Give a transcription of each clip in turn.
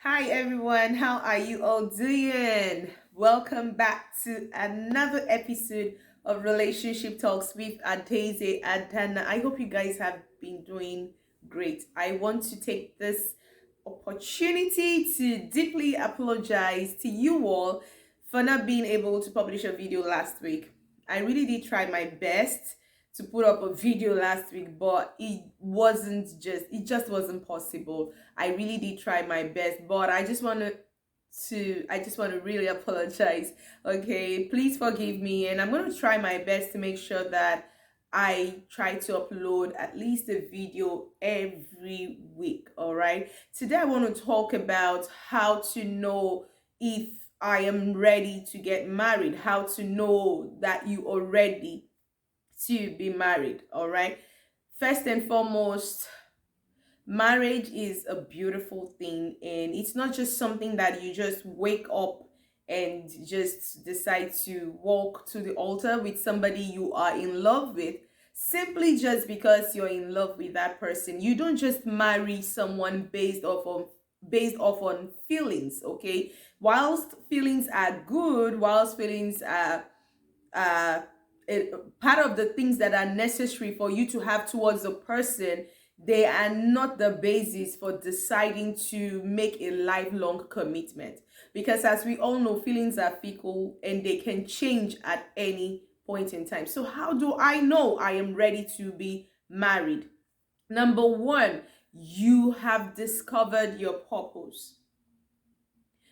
Hi everyone, how are you all doing? Welcome back to another episode of Relationship Talks with Adeze and Dana. I hope you guys have been doing great. I want to take this opportunity to deeply apologize to you all for not being able to publish a video last week. I really did try my best to put up a video last week, but it just wasn't possible. I really did try my best, but I just want to really apologize. Okay, please forgive me, and I'm going to try my best to make sure that I try to upload at least a video every week. All right. Today I want to talk about how to know if I am ready to get married, how to know that you are ready to be married. All right. First and foremost, marriage is a beautiful thing, and it's not just something that you just wake up and just decide to walk to the altar with somebody you are in love with simply just because you're in love with that person. You don't just marry someone based off on feelings. Okay, whilst feelings are good, whilst feelings are uh, part of the things that are necessary for you to have towards a person, they are not the basis for deciding to make a lifelong commitment. Because as we all know, feelings are fickle and they can change at any point in time. So, how do I know I am ready to be married? Number one, you have discovered your purpose.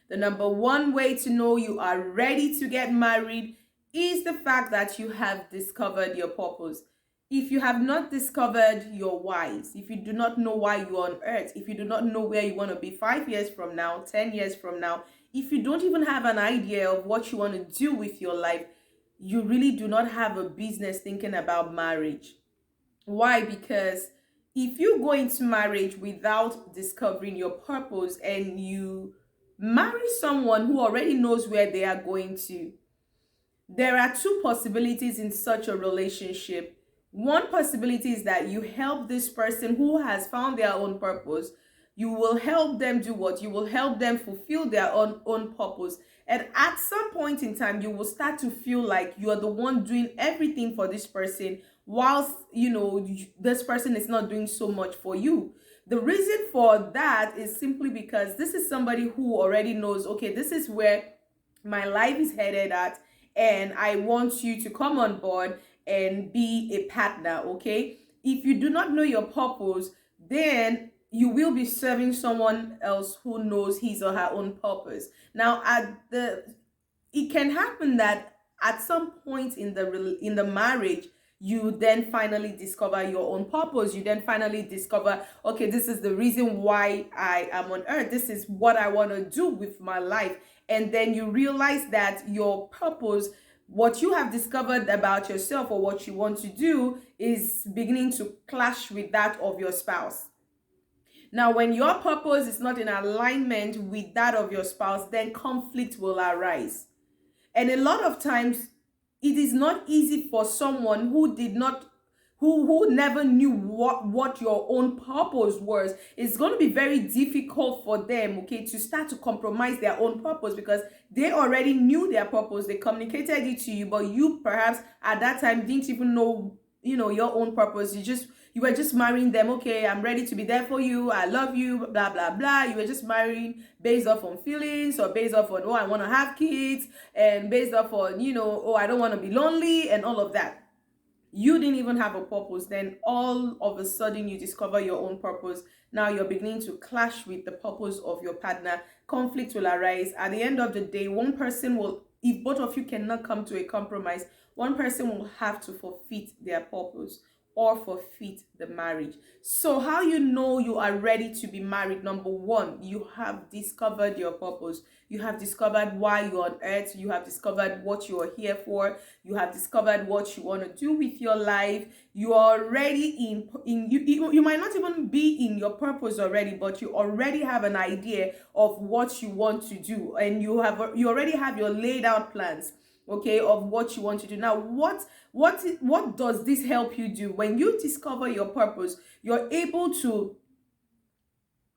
The number one way to know you are ready to get married is the fact that you have discovered your purpose. If you have not discovered your whys, if you do not know why you're on earth, if you do not know where you want to be 5 years from now, 10 years from now, if you don't even have an idea of what you want to do with your life, you really do not have a business thinking about marriage. Why? Because if you go into marriage without discovering your purpose and you marry someone who already knows where they are going to, there are two possibilities in such a relationship. One possibility is that you help this person who has found their own purpose. You will help them do what? You will help them fulfill their own purpose. And at some point in time, you will start to feel like you are the one doing everything for this person, whilst, this person is not doing so much for you. The reason for that is simply because this is somebody who already knows, okay, this is where my life is headed at, and I want you to come on board and be a partner. Okay, if you do not know your purpose, then you will be serving someone else who knows his or her own purpose. Now, it can happen that at some point in the marriage, you then finally discover your own purpose. You then finally discover, okay, this is the reason why I am on earth. This is what I want to do with my life. And then you realize that your purpose, what you have discovered about yourself or what you want to do, is beginning to clash with that of your spouse. Now, when your purpose is not in alignment with that of your spouse, then conflict will arise. And a lot of times, it is not easy for someone who never knew what your own purpose was. It's going to be very difficult for them, okay, to start to compromise their own purpose, because they already knew their purpose. They communicated it to you, but you perhaps at that time didn't even know, your own purpose. You were just marrying them. Okay, I'm ready to be there for you, I love you, blah blah blah. You were just marrying based off on feelings, or based off on, oh, I want to have kids, and based off on, oh, I don't want to be lonely, and all of that. You didn't even have a purpose. Then all of a sudden you discover your own purpose. Now you're beginning to clash with the purpose of your partner. Conflict will arise. At the end of the day, one person will, if both of you cannot come to a compromise, one person will have to forfeit their purpose or forfeit the marriage. So how you know you are ready to be married? Number one, you have discovered your purpose. You have discovered why you're on earth. You have discovered what you are here for. You have discovered what you want to do with your life. You are already you might not even be in your purpose already, but you already have an idea of what you want to do, and you already have your laid out plans, okay, of what you want to do. Now, what does this help you do? When you discover your purpose, you're able to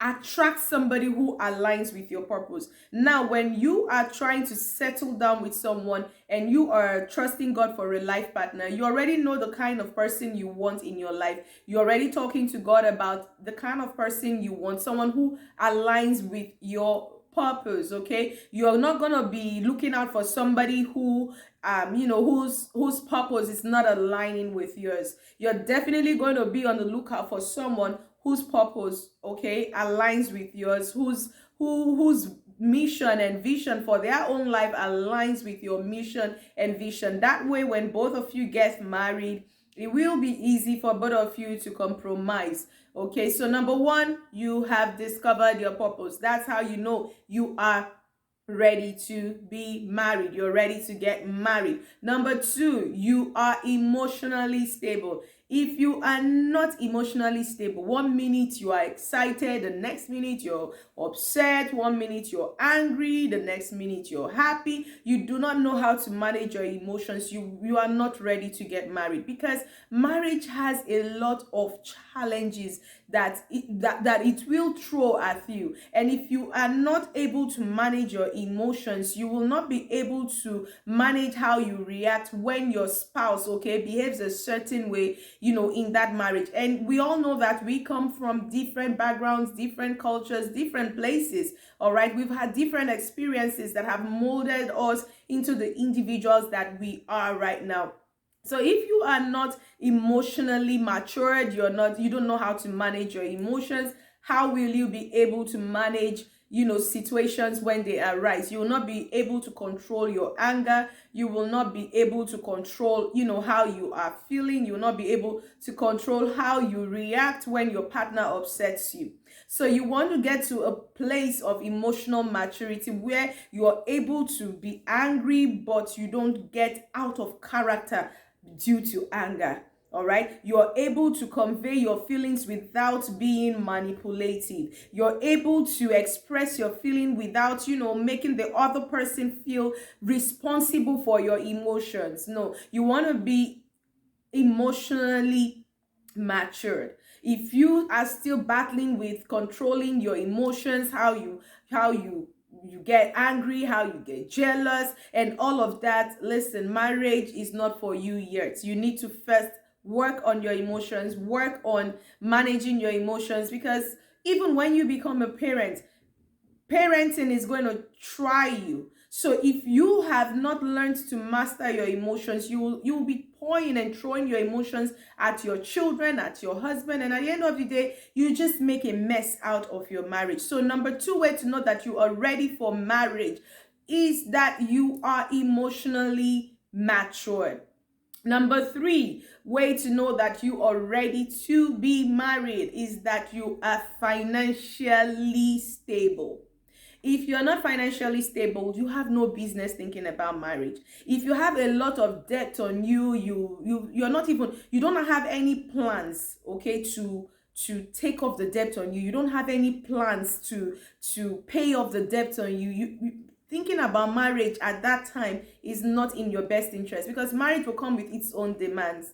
attract somebody who aligns with your purpose. Now, when you are trying to settle down with someone and you are trusting God for a life partner, you already know the kind of person you want in your life. You're already talking to God about the kind of person you want, someone who aligns with your purpose. Okay, you're not gonna be looking out for somebody who whose purpose is not aligning with yours. You're definitely going to be on the lookout for someone whose purpose, okay, aligns with yours, whose mission and vision for their own life aligns with your mission and vision. That way, when both of you get married, it will be easy for both of you to compromise. Okay, so number one, you have discovered your purpose. That's how you know you are ready to be married. You're ready to get married. Number two, you are emotionally stable. If you are not emotionally stable, 1 minute you are excited, the next minute you're upset, 1 minute you're angry, the next minute you're happy, you do not know how to manage your emotions, you are not ready to get married, because marriage has a lot of challenges that it will throw at you. And if you are not able to manage your emotions, you will not be able to manage how you react when your spouse, okay, behaves a certain way, in that marriage. And we all know that we come from different backgrounds, different cultures, different places. All right, we've had different experiences that have molded us into the individuals that we are right now. So if you are not emotionally matured, you don't know how to manage your emotions, how will you be able to manage situations when they arise? You will not be able to control your anger. You will not be able to control how you are feeling. You will not be able to control how you react when your partner upsets you. So you want to get to a place of emotional maturity where you are able to be angry, but you don't get out of character due to anger. All right, you're able to convey your feelings without being manipulative. You're able to express your feeling without making the other person feel responsible for your emotions. No, you want to be emotionally matured. If you are still battling with controlling your emotions, how you get angry, how you get jealous, and all of that, listen, marriage is not for you yet. You need to first work on your emotions, work on managing your emotions, because even when you become a parent, parenting is going to try you. So if you have not learned to master your emotions, you will be pouring and throwing your emotions at your children, at your husband, and at the end of the day, you just make a mess out of your marriage. So number two way to know that you are ready for marriage is that you are emotionally matured. Number three way to know that you are ready to be married is that you are financially stable. If you're not financially stable, you have no business thinking about marriage. If you have a lot of debt on you, you don't have any plans, okay, to take off the debt on you. You don't have any plans to pay off the debt on you. Thinking about marriage at that time is not in your best interest, because marriage will come with its own demands.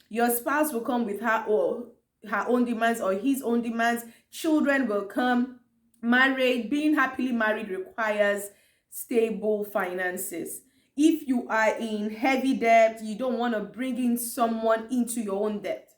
Your spouse will come with her own demands or his own demands. Children will come. Being happily married requires stable finances. If you are in heavy debt, you don't want to bring in someone into your own debt.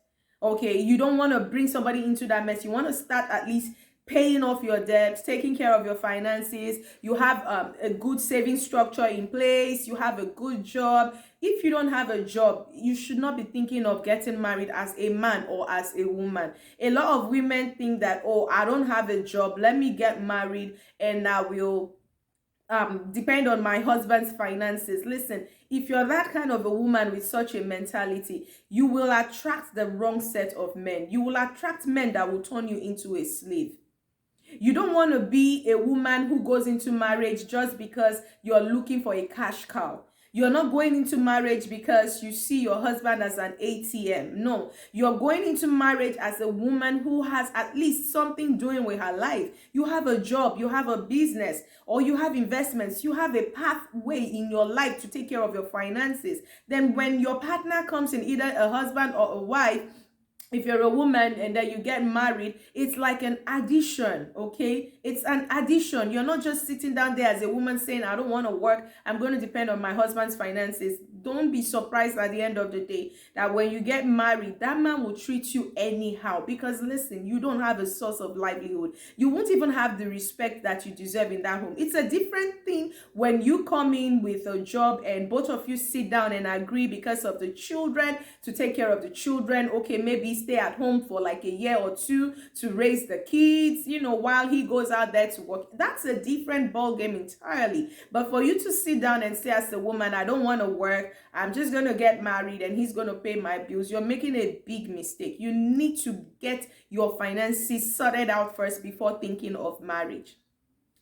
Okay, you don't want to bring somebody into that mess. You want to start at least paying off your debts, taking care of your finances. You have a good saving structure in place. You have a good job. If you don't have a job, you should not be thinking of getting married as a man or as a woman. A lot of women think that, oh, I don't have a job, let me get married and I will depend on my husband's finances. Listen, if you're that kind of a woman with such a mentality, you will attract the wrong set of men. You will attract men that will turn you into a slave. You don't want to be a woman who goes into marriage just because you're looking for a cash cow. You're not going into marriage because you see your husband as an ATM. No, you're going into marriage as a woman who has at least something doing with her life. You have a job, you have a business, or you have investments. You have a pathway in your life to take care of your finances. Then when your partner comes in, either a husband or a wife, if you're a woman and then you get married, it's like an addition. Okay, it's an addition. You're not just sitting down there as a woman saying, I don't want to work, I'm going to depend on my husband's finances. Don't be surprised at the end of the day that when you get married, that man will treat you anyhow, because listen, you don't have a source of livelihood. You won't even have the respect that you deserve in that home. It's a different thing when you come in with a job and both of you sit down and agree, because of the children, to take care of the children. Okay, maybe stay at home for like a year or two to raise the kids, while he goes out there to work. That's a different ball game entirely. But for you to sit down and say as a woman, I don't want to work, I'm just going to get married and he's going to pay my bills, you're making a big mistake. You need to get your finances sorted out first before thinking of marriage.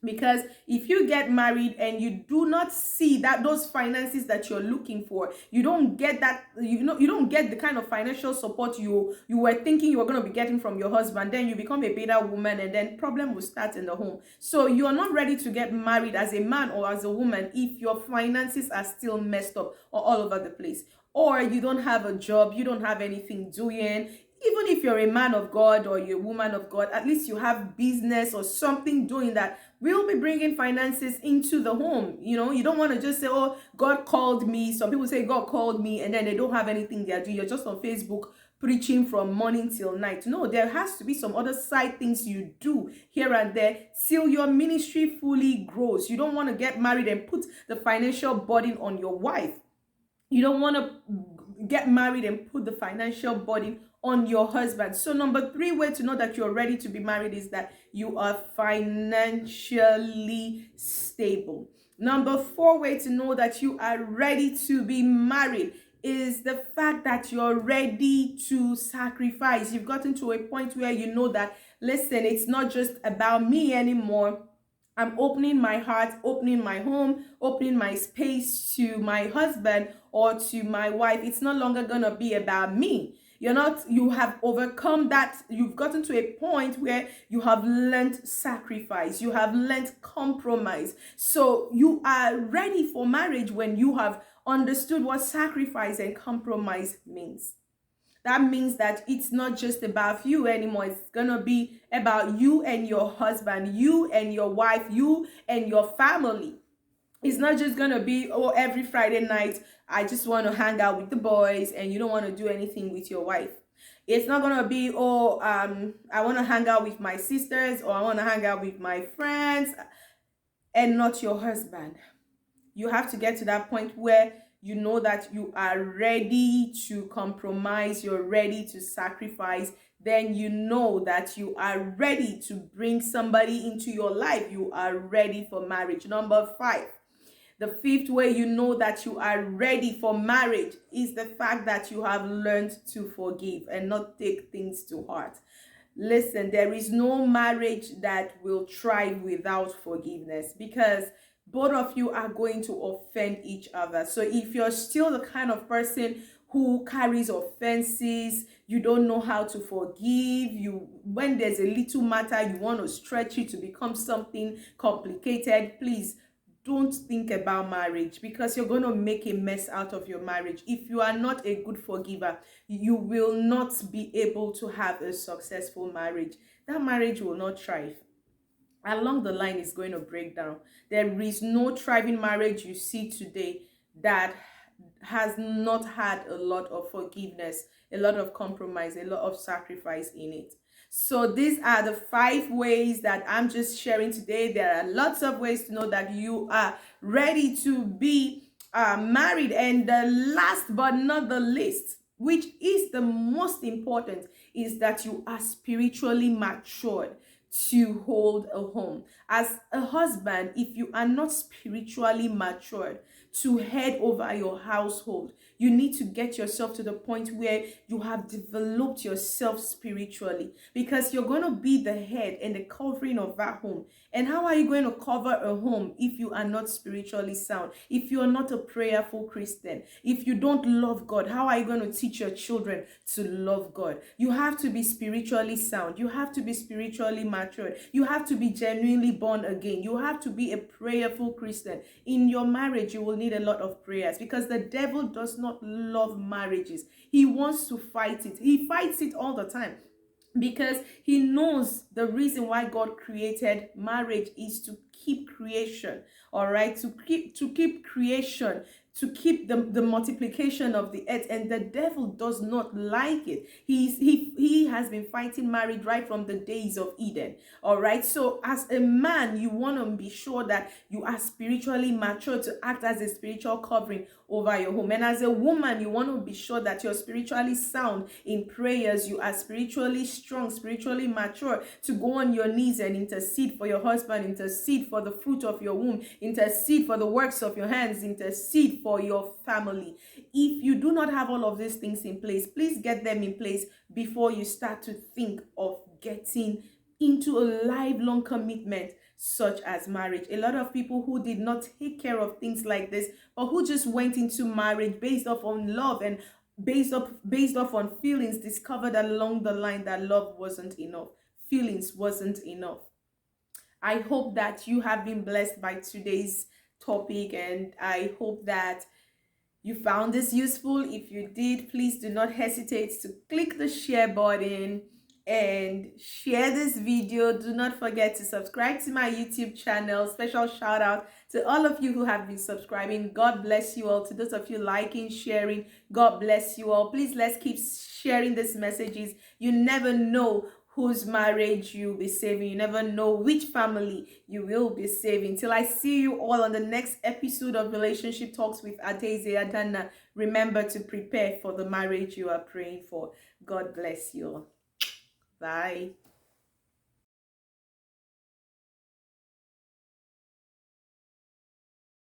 Because if you get married and you do not see that those finances that you're looking for, you don't get that, you don't get the kind of financial support you were thinking you were going to be getting from your husband, then you become a better woman, and then problem will start in the home. So you're not ready to get married as a man or as a woman if your finances are still messed up or all over the place, or you don't have a job, you don't have anything doing. Even if you're a man of God or you're a woman of God, at least you have business or something doing that will be bringing finances into the home. You don't want to just say, oh, God called me. Some people say God called me, and then they don't have anything they're doing. You're just on Facebook preaching from morning till night. No, there has to be some other side things you do here and there till your ministry fully grows. You don't want to get married and put the financial burden on your wife. You don't want to get married and put the financial burden on your husband. So number 3 way to know that you're ready to be married is that you are financially stable. Number 4 way to know that you are ready to be married is the fact that you're ready to sacrifice. You've gotten to a point where you know that, listen, it's not just about me anymore. I'm opening my heart, opening my home, opening my space to my husband or to my wife. It's no longer going to be about me. You have overcome that. You've gotten to a point where you have learned sacrifice. You have learned compromise. So you are ready for marriage when you have understood what sacrifice and compromise means. That means that it's not just about you anymore. It's going to be about you and your husband, you and your wife, you and your family. It's not just going to be, oh, every Friday night, I just want to hang out with the boys and you don't want to do anything with your wife. It's not going to be, oh, I want to hang out with my sisters or I want to hang out with my friends and not your husband. You have to get to that point where you know that you are ready to compromise, you're ready to sacrifice, then you know that you are ready to bring somebody into your life. You are ready for marriage. Number 5, the 5th way you know that you are ready for marriage is the fact that you have learned to forgive and not take things to heart. Listen, there is no marriage that will thrive without forgiveness, because both of you are going to offend each other. So if you're still the kind of person who carries offenses, you don't know how to forgive, when there's a little matter, you want to stretch it to become something complicated, please don't think about marriage, because you're going to make a mess out of your marriage. If you are not a good forgiver, you will not be able to have a successful marriage. That marriage will not thrive. Along the line, is going to break down. There is no thriving marriage you see today that has not had a lot of forgiveness, a lot of compromise, a lot of sacrifice in it. So these are the 5 ways that I'm just sharing today. There are lots of ways to know that you are ready to be married. And the last but not the least, which is the most important, is that you are spiritually matured to hold a home. As a husband, if you are not spiritually matured to head over your household, you need to get yourself to the point where you have developed yourself spiritually, because you're going to be the head and the covering of that home. And how are you going to cover a home if you are not spiritually sound? If you are not a prayerful Christian, if you don't love God, how are you going to teach your children to love God? You have to be spiritually sound. You have to be spiritually matured. You have to be genuinely born again. You have to be a prayerful Christian. In your marriage, you will need a lot of prayers, because the devil does not love marriages. He wants to fight it. He fights it all the time, because he knows the reason why God created marriage is to keep creation. All right, to keep creation, to keep the multiplication of the earth. And the devil does not like it. He has been fighting marriage right from the days of Eden. All right, so as a man, you want to be sure that you are spiritually mature to act as a spiritual covering over your home. And as a woman, you want to be sure that you're spiritually sound in prayers. You are spiritually strong, spiritually mature to go on your knees and intercede for your husband, intercede for the fruit of your womb, intercede for the works of your hands, intercede for your family. If you do not have all of these things in place, please get them in place before you start to think of getting into a lifelong commitment such as marriage. A lot of people who did not take care of things like this, or who just went into marriage based off on love and based off on feelings, discovered along the line that love wasn't enough, feelings wasn't enough. I hope that you have been blessed by today's topic, and I hope that you found this useful. If you did, please do not hesitate to click the share button and share this video. Do not forget to subscribe to my YouTube channel. Special shout out to all of you who have been subscribing. God bless you all. To those of you liking, sharing, God bless you all. Please, let's keep sharing these messages. You never know whose marriage you'll be saving. You never know which family you will be saving. Till I see you all on the next episode of Relationship Talks with Adeze Adana, remember to prepare for the marriage you are praying for. God bless you all. Bye.